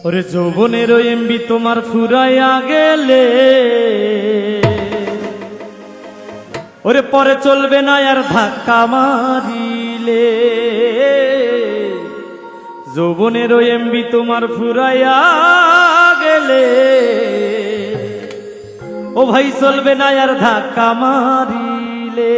ওরে যৌবনের এমবি তোমার ফুরাইয়া গেলে ওরে পরে চলবে না আর ধাক্কা মারিলে। যৌবনের এমবি তোমার ফুরাইয়া গেলে ও ভাই চলবে না আর ধাক্কা মারিলে।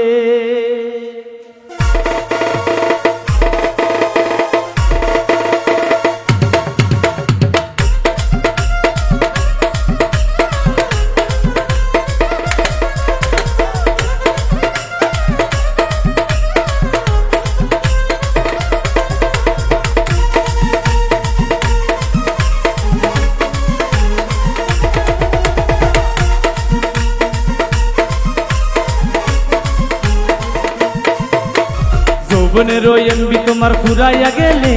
যৌবনের এমবি তোমার ফুরাইয়া গেলে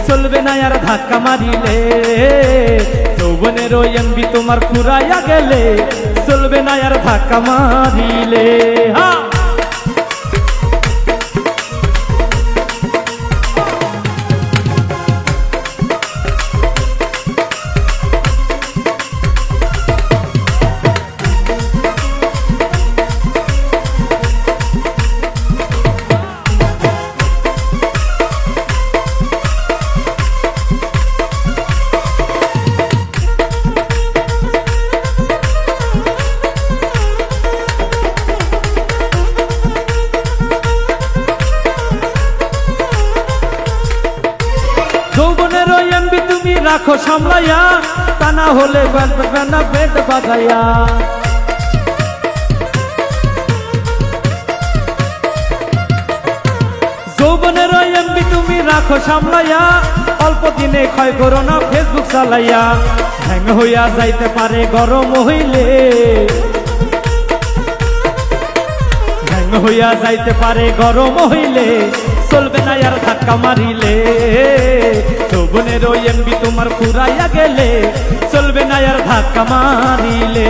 চলবে না আর ধাক্কা মারিলে। যৌবনের এমবি তোমার ফুরাইয়া গেলে চলবে না আর ধাক্কা মারিলে। যৌবনের এমবি তুমি রাখো সামলাইয়া, তা না হলে না বেড বাজাইয়া। যৌবনের এমবি তুমি রাখো সামলাইয়া, অল্প দিনে ক্ষয় করো না ফেসবুক চালাইয়া। হ্যাং হইয়া যাইতে পারে গরম হইলে, হ্যাং হইয়া যাইতে পারে গরম হইলে চলবে না আর ধাক্কা মারিলে। যৌবনের এমবি তোমার ফুরাইয়া গেলে চলবে না আর ধাক্কা মারিলে।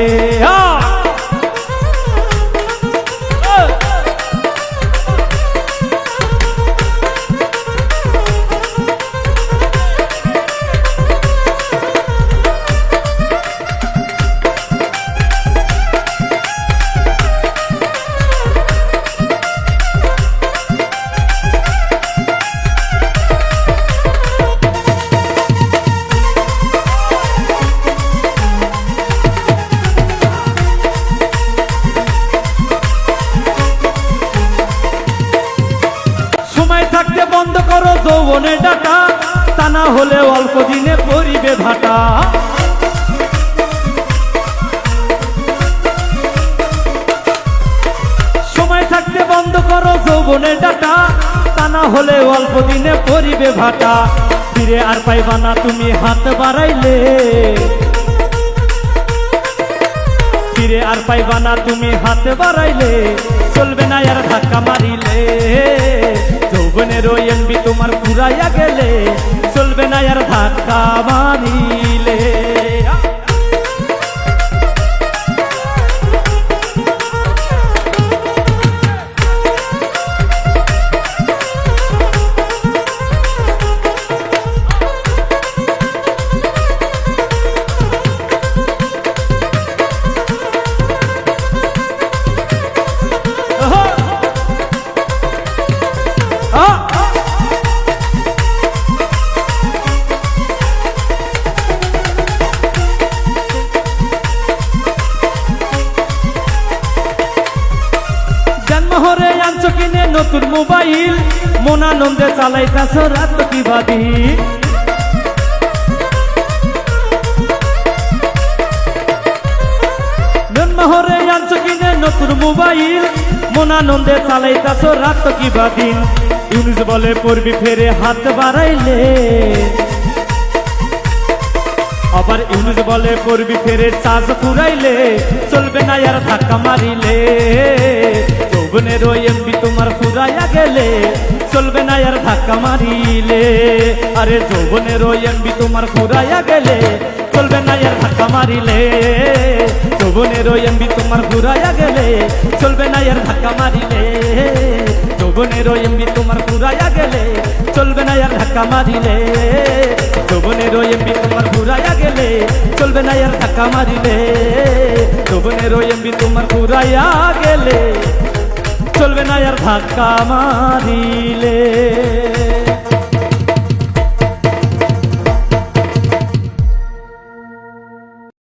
থাকতে বন্ধ করো যৌবনের ডাটা, তা না হলে অল্প দিনে পরিবে ভাটা। সময় থাকতে বন্ধ করো যৌবনের ডাটা, তা না হলে অল্প দিনে পরিবে ভাটা। ফিরে আর পাইবা না তুমি হাত বাড়াইলে, ফিরে আর পাইবা না তুমি হাত বাড়াইলে চলবে না আর ধাক্কা মারিলে। যৌবনের এমবি তোমার ফুরাইয়া গেলে চলবে না আর ধাক্কা মারিলে। জন্মহরে আনছো কিনে নতুন মোবাইল, মন আনন্দে চালাইতাছ রাত কি বাদি। জন্মহরে আনছো কিনে নতুন মোবাইল, মন আনন্দে চালাইতাছ রাত কি বাদিন। ইউনুস বলে পড়বি ফেরে হাত বাড়াইলে, আবার ইউনুস বলে পড়বি ফেরে চার্জ ফুরাইলে চলবে না আর ধাক্কা মারিলে। যৌবনের এমবি তোমার ফুরাইয়া গেলে চলবে না আর ধাক্কা মারিলে। আরে যৌবনের এমবি তোমার ফুরাইয়া গেলে চলবে না আর ধাক্কা মারিলে। যৌবনের এমবি তোমার ফুরাইয়া গেলে চলবে না আর ধাক্কা মারিলে। যৌবনের এমবি তোমার ফুরাইয়া গেলে চলবে না আর ধাক্কা মারিলে যৌবনের এমবি তোমার ফুরাইয়া গেলে চলবে না আর ধাক্কা মারিলে যৌবনের এমবি তোমার ফুরাইয়া গেলে চলবে না আর ধাক্কা মারিলে